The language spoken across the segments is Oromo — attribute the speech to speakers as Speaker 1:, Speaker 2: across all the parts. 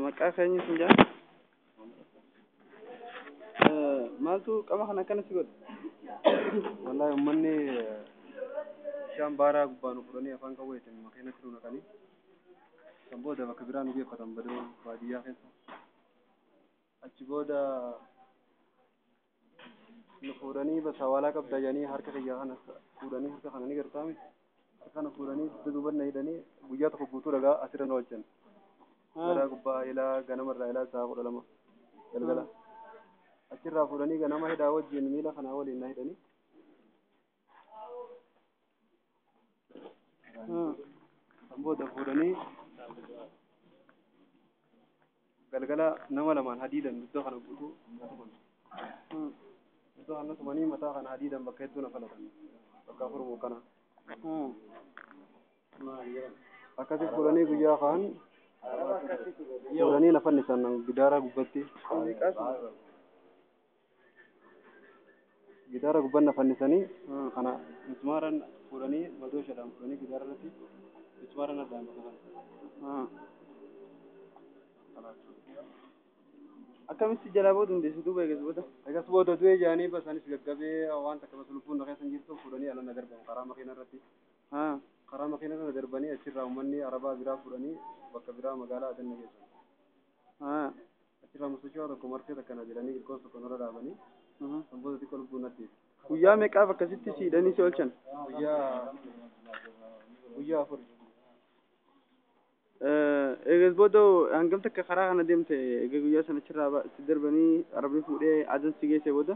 Speaker 1: maqaa keenya sin jaa maaltu qaba kana akkana si godhe
Speaker 2: wallahi ummanni shan baara gubbaan furanii afaan qawweetiin makiina tiruu naqanii kan booda bakka biraan nu geeffatan badoo baadiyyaa keessa achi booda nu fuudhanii basawaalaa qabda jedhanii harka kiyyaa kana fuudhanii harka kana ni gartaame harka kana fuudhanii duduban na hidhanii guyyaa tokko guutuu dhagaa asirra na oolchan gara gubbaa ilaa ganamarraa ilaa sa'a 12 galgala achirraa fuudhanii ganama hidhaa wajjin miila kanaa waliin na hidhanii kan booda fuudhanii galgala nama lamaan hadiidan iddoo kana guutuu iddoo kana tumanii mataa kana hadiidan bakka hedduu na falatan bakka furmu kana akkasi fuudhanii guyyaa kaan fuudhanii na fannisan gidaara gubbatti gidaara gubban na fannisanii kana mismaaran fuudhanii madooshaadhaan fuudhanii gidaara irratti mismaaran addaan bakka kana
Speaker 1: akkamitti jalaa booda hundeessu duuba eegas booda
Speaker 2: eegas booda du'ee jaanii basaanis gaggabee waan takka bas lubbuun na keessa jirtu fuudhanii ala na darban karaa makiina irratti karaa makiina irra darbanii achirraa uummanni arabaa biraa fuudhanii bakka biraa magaalaa adanna geessan achirraa musuchoo tokko martee takka na jedhanii ilkoos tokko narra dhaabanii kan booda xiqqoo lubbuun natti
Speaker 1: guyyaa meeqaaf akkasitti siidhanii si oolchan
Speaker 2: guyyaa 4
Speaker 1: eegas booda hangam takka karaa kana deemte egaa guyyaa sana achirraa si darbanii arabni fuudhee adan si geesse booda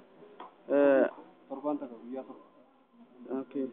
Speaker 2: torbaan takka guyyaa 7
Speaker 1: okay